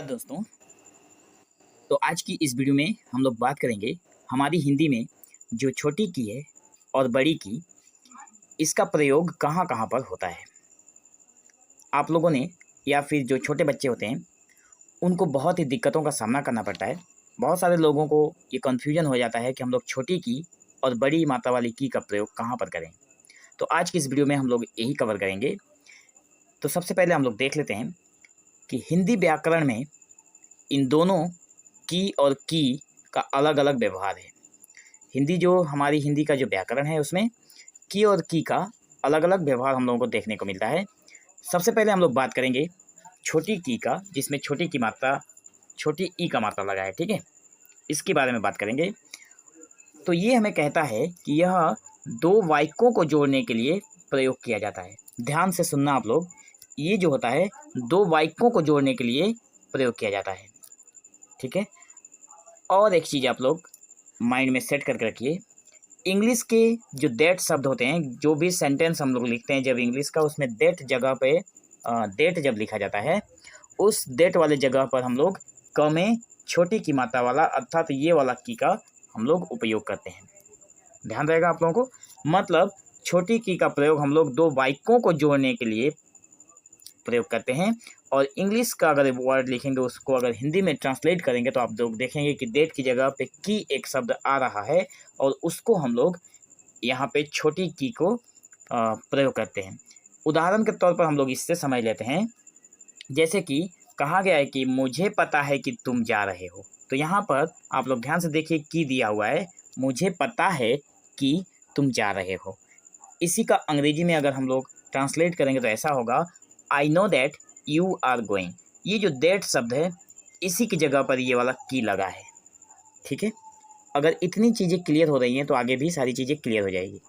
दोस्तों, तो आज की इस वीडियो में हम लोग बात करेंगे हमारी हिंदी में जो छोटी की है और बड़ी की, इसका प्रयोग कहाँ कहाँ पर होता है। आप लोगों ने या फिर जो छोटे बच्चे होते हैं उनको बहुत ही दिक्कतों का सामना करना पड़ता है। बहुत सारे लोगों को ये कन्फ्यूजन हो जाता है कि हम लोग छोटी की और बड़ी मात्रा वाली की का प्रयोग कहाँ पर करें। तो आज की इस वीडियो में हम लोग यही कवर करेंगे। तो सबसे पहले हम लोग देख लेते हैं कि हिंदी व्याकरण में इन दोनों की और की का अलग अलग व्यवहार है। हमारी हिंदी का जो व्याकरण है उसमें की और की का अलग अलग व्यवहार हम लोगों को देखने को मिलता है। सबसे पहले हम लोग बात करेंगे छोटी की का, जिसमें छोटी की मात्रा छोटी ई का मात्रा लगा है। ठीक है, इसके बारे में बात करेंगे। तो ये हमें कहता है कि यह दो वाक्यों को जोड़ने के लिए प्रयोग किया जाता है। ध्यान से सुनना आप लोग, ये जो होता है दो वाक्यों को जोड़ने के लिए प्रयोग किया जाता है। ठीक है, और एक चीज़ आप लोग माइंड में सेट करके रखिए, इंग्लिश के जो दैट शब्द होते हैं, जो भी सेंटेंस हम लोग लिखते हैं जब इंग्लिश का, उसमें दैट जगह पे दैट जब लिखा जाता है, उस दैट वाले जगह पर हम लोग क में छोटी की मात्रा वाला अर्थात ये वाला की का हम लोग उपयोग करते हैं। ध्यान रहेगा आप लोगों को, मतलब छोटी की का प्रयोग हम लोग दो वाक्यों को जोड़ने के लिए प्रयोग करते हैं। और इंग्लिश का अगर वर्ड लिखेंगे, उसको अगर हिंदी में ट्रांसलेट करेंगे तो आप लोग देखेंगे कि डेट की जगह पे की एक शब्द आ रहा है और उसको हम लोग यहाँ पे छोटी की को प्रयोग करते हैं। उदाहरण के तौर पर हम लोग इससे समझ लेते हैं, जैसे कि कहा गया है कि मुझे पता है कि तुम जा रहे हो। तो यहाँ पर आप लोग ध्यान से देखिए, की दिया हुआ है, मुझे पता है कि तुम जा रहे हो। इसी का अंग्रेजी में अगर हम लोग ट्रांसलेट करेंगे तो ऐसा होगा, I know that you are going. ये जो दैट शब्द है, इसी की जगह पर ये वाला की लगा है। ठीक है, अगर इतनी चीज़ें क्लियर हो रही हैं तो आगे भी सारी चीज़ें क्लियर हो जाएगी।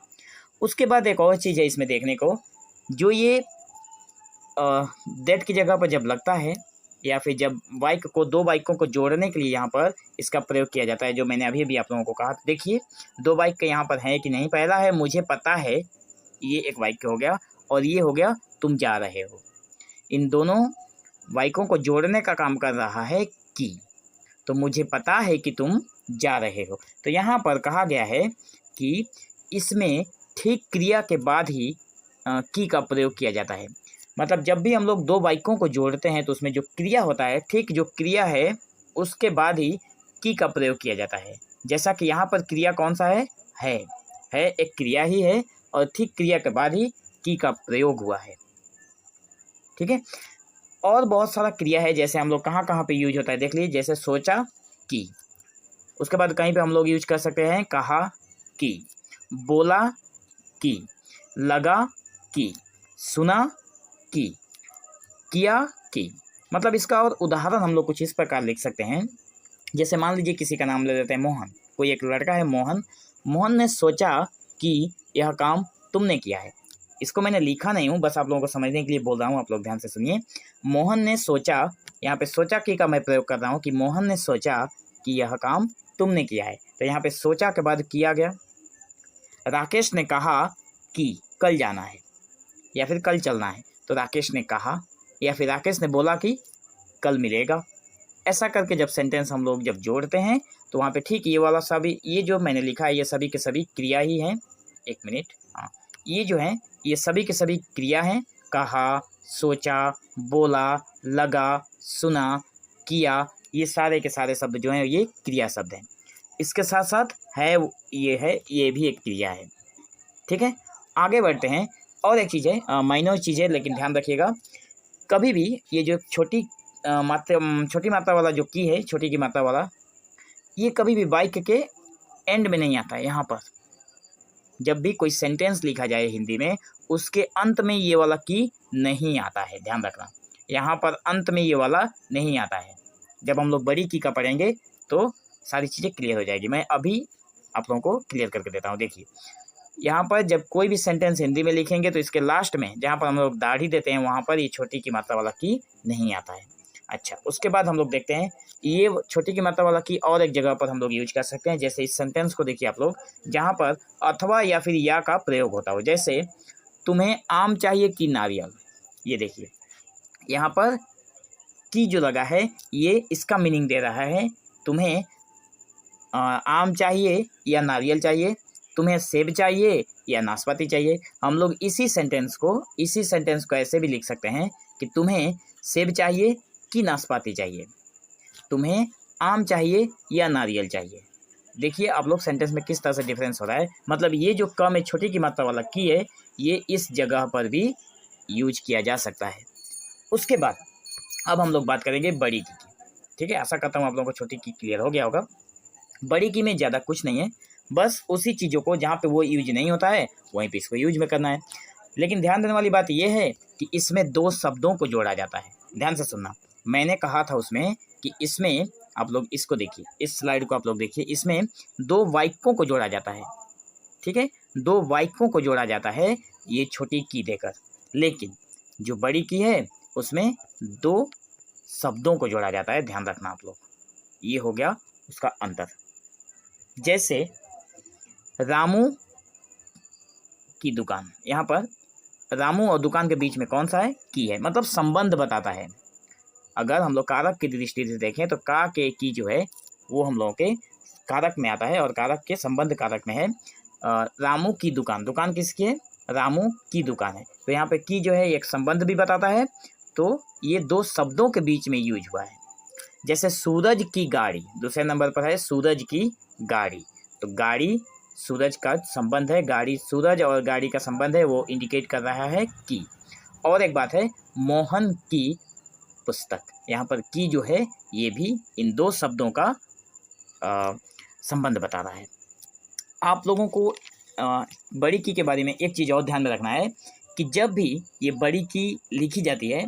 उसके बाद एक और चीज़ है इसमें देखने को, जो ये दैट की जगह पर जब लगता है या फिर जब वाक्य को, दो वाक्यों को जोड़ने के लिए यहाँ पर इसका प्रयोग किया जाता है, जो मैंने अभी अभी आप लोगों को कहा। तो देखिए दो वाक्य यहाँ पर हैं कि नहीं। पहला है मुझे पता है, ये एक वाक्य हो गया, और ये हो गया तुम जा रहे हो। इन दोनों वाक्यों को जोड़ने का काम कर रहा है की। तो मुझे पता है कि तुम जा रहे हो, तो यहाँ पर कहा गया है कि इसमें ठीक क्रिया के बाद ही की का प्रयोग किया जाता है। मतलब जब भी हम लोग दो वाक्यों को जोड़ते हैं तो उसमें जो क्रिया होता है, ठीक जो क्रिया है उसके बाद ही की का प्रयोग किया जाता है। जैसा कि यहाँ पर क्रिया कौन सा है एक क्रिया ही है, और ठीक क्रिया के बाद ही की का प्रयोग हुआ है। ठीक है, और बहुत सारा क्रिया है, जैसे हम लोग कहाँ कहाँ पे यूज होता है देख लीजिए, जैसे सोचा की, उसके बाद कहीं पे हम लोग यूज कर सकते हैं कहा की, बोला की, लगा की, सुना की, किया की। मतलब इसका और उदाहरण हम लोग कुछ इस प्रकार लिख सकते हैं, जैसे मान लीजिए किसी का नाम ले लेते हैं मोहन। कोई एक लड़का है मोहन, मोहन ने सोचा कि यह काम तुमने किया है। इसको मैंने लिखा नहीं हूँ, बस आप लोगों को समझने के लिए बोल रहा हूँ, आप लोग ध्यान से सुनिए। मोहन ने सोचा, यहाँ पे सोचा की का मैं प्रयोग कर रहा हूँ कि मोहन ने सोचा कि यह काम तुमने किया है। तो यहाँ पे सोचा के बाद किया गया। राकेश ने कहा कि कल जाना है या फिर कल चलना है, तो राकेश ने कहा, या फिर राकेश ने बोला कि कल मिलेगा। ऐसा करके जब सेंटेंस हम लोग जब जोड़ते हैं तो वहाँ पे ठीक ये वाला सभी, ये जो मैंने लिखा है ये सभी के सभी क्रिया ही हैं। एक मिनट, हाँ, ये जो है ये सभी के सभी क्रिया हैं। कहा, सोचा, बोला, लगा, सुना, किया, ये सारे के सारे शब्द जो हैं ये क्रिया शब्द हैं। इसके साथ साथ ये भी एक क्रिया है। ठीक है, आगे बढ़ते हैं। और एक चीज़ है, माइनर चीज़ है, लेकिन ध्यान रखिएगा, कभी भी ये जो छोटी मात्रा वाला जो की है, छोटी की मात्रा वाला, ये कभी भी वाक्य के एंड में नहीं आता है। यहाँ पर जब भी कोई सेंटेंस लिखा जाए हिंदी में, उसके अंत में ये वाला की नहीं आता है, ध्यान रखना। यहाँ पर अंत में ये वाला नहीं आता है। जब हम लोग बड़ी की का पढ़ेंगे तो सारी चीज़ें क्लियर हो जाएगी। मैं अभी आप लोगों को क्लियर करके देता हूँ। देखिए यहाँ पर जब कोई भी सेंटेंस हिंदी में लिखेंगे तो इसके लास्ट में जहाँ पर हम लोग दाढ़ी देते हैं, वहाँ पर ये छोटी की मात्रा वाला की नहीं आता है। अच्छा, उसके बाद हम लोग देखते हैं ये छोटी की मात्रा वाला की और एक जगह पर हम लोग यूज कर सकते हैं। जैसे इस सेंटेंस को देखिए आप लोग, जहाँ पर अथवा या फिर या का प्रयोग होता हो। जैसे तुम्हें आम चाहिए कि नारियल, ये देखिए यहाँ पर की जो लगा है ये इसका मीनिंग दे रहा है तुम्हें आम चाहिए या नारियल चाहिए, तुम्हें सेब चाहिए या नाशपाती चाहिए। हम लोग इसी सेंटेंस को ऐसे भी लिख सकते हैं कि तुम्हें सेब चाहिए कि नाशपाती चाहिए, तुम्हें आम चाहिए या नारियल चाहिए। देखिए आप लोग सेंटेंस में किस तरह से डिफरेंस हो रहा है। मतलब ये जो क में छोटी की मात्रा वाला की है ये इस जगह पर भी यूज किया जा सकता है। उसके बाद अब हम लोग बात करेंगे बड़ी की। ठीक है, आशा करता हूँ आप लोगों को छोटी की क्लियर हो गया होगा। बड़ी की में ज़्यादा कुछ नहीं है, बस उसी चीज़ों को जहाँ पे वो यूज नहीं होता है वहीं पे इसको यूज में करना है। लेकिन ध्यान देने वाली बात यह है कि इसमें दो शब्दों को जोड़ा जाता है। ध्यान से सुनना, मैंने कहा था उसमें कि इसमें आप लोग इसको देखिए, इस स्लाइड को आप लोग देखिए, इसमें दो वाक्यों को जोड़ा जाता है। ठीक है, दो वाक्यों को जोड़ा जाता है ये छोटी की देकर। लेकिन जो बड़ी की है उसमें दो शब्दों को जोड़ा जाता है। ध्यान रखना आप लोग, ये हो गया उसका अंतर। जैसे रामू की दुकान, यहाँ पर रामू और दुकान के बीच में कौन सा है? की है, मतलब संबंध बताता है। अगर हम लोग कारक की दृष्टि से देखें तो का के की जो है वो हम लोगों के कारक में आता है और कारक के संबंध कारक में है। रामू की दुकान, दुकान किसकी है? रामू की दुकान है, तो यहाँ पे की जो है एक संबंध भी बताता है। तो ये दो शब्दों के बीच में यूज हुआ है। जैसे सूरज की गाड़ी, दूसरे नंबर पर है सूरज की गाड़ी, तो गाड़ी सूरज का संबंध है, गाड़ी सूरज और गाड़ी का संबंध है, वो इंडिकेट कर रहा है की। और एक बात है मोहन की पुस्तक, यहाँ पर की जो है ये भी इन दो शब्दों का संबंध बता रहा है। आप लोगों को बड़ी की के बारे में एक चीज़ और ध्यान में रखना है कि जब भी ये बड़ी की लिखी जाती है,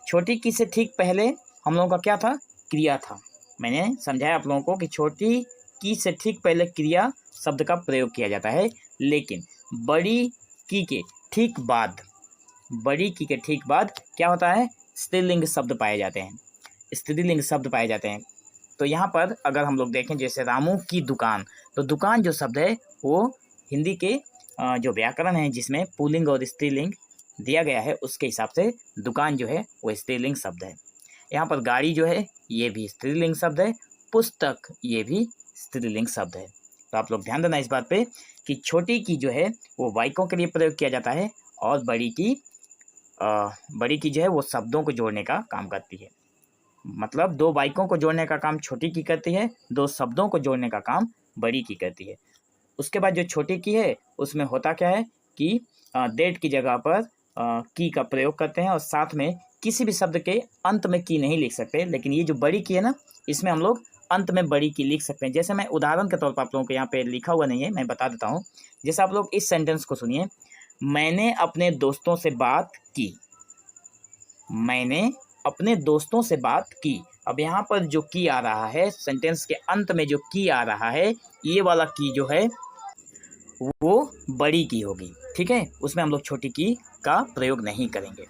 छोटी की से ठीक पहले हम लोगों का क्या था? क्रिया था। मैंने समझाया आप लोगों को कि छोटी की से ठीक पहले क्रिया शब्द का प्रयोग किया जाता है, लेकिन बड़ी की के ठीक बाद, बड़ी की के ठीक बाद क्या होता है? स्त्रीलिंग शब्द पाए जाते हैं, स्त्रीलिंग शब्द पाए जाते हैं। तो यहाँ पर अगर हम लोग देखें जैसे रामू की दुकान, तो दुकान जो शब्द है वो हिंदी के जो व्याकरण है जिसमें पुल्लिंग और स्त्रीलिंग दिया गया है उसके हिसाब से दुकान जो है वो स्त्रीलिंग शब्द है। यहाँ पर गाड़ी जो है ये भी स्त्रीलिंग शब्द है, पुस्तक ये भी स्त्रीलिंग शब्द है। तो आप लोग ध्यान देना इस बात पे कि छोटी की जो है वो वाक्यों के लिए प्रयोग किया जाता है और बड़ी की जो है वो शब्दों को जोड़ने का काम करती है। मतलब दो वाक्यों को जोड़ने का काम छोटी की करती है, दो शब्दों को जोड़ने का काम बड़ी की करती है। उसके बाद जो छोटी की है उसमें होता क्या है कि डेट की जगह पर की का प्रयोग करते हैं और साथ में किसी भी शब्द के अंत में की नहीं लिख सकते। लेकिन ये जो बड़ी की है ना, इसमें हम लोग अंत में बड़ी की लिख सकते हैं। जैसे मैं उदाहरण के तौर पर आप लोगों को यहाँ पे लिखा हुआ नहीं है, मैं बता देता हूँ। जैसे आप लोग इस सेंटेंस को सुनिए, मैंने अपने दोस्तों से बात की, मैंने अपने दोस्तों से बात की। अब यहाँ पर जो की आ रहा है, सेंटेंस के अंत में जो की आ रहा है, ये वाला की जो है वो बड़ी की होगी। ठीक है, उसमें हम लोग छोटी की का प्रयोग नहीं करेंगे।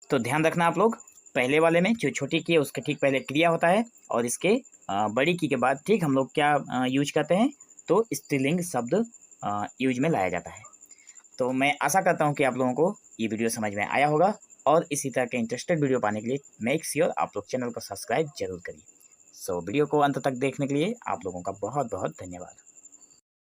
तो ध्यान रखना आप लोग, पहले वाले में जो छोटी की है उसके ठीक पहले क्रिया होता है और इसके बड़ी की के बाद ठीक हम लोग क्या यूज करते हैं? तो स्त्रीलिंग शब्द यूज में लाया जाता है। तो मैं आशा करता हूँ कि आप लोगों को ये वीडियो समझ में आया होगा और इसी तरह के इंटरेस्टेड वीडियो पाने के लिए मेक श्योर आप लोग चैनल को सब्सक्राइब जरूर करिए। सो वीडियो को अंत तक देखने के लिए आप लोगों का बहुत बहुत धन्यवाद।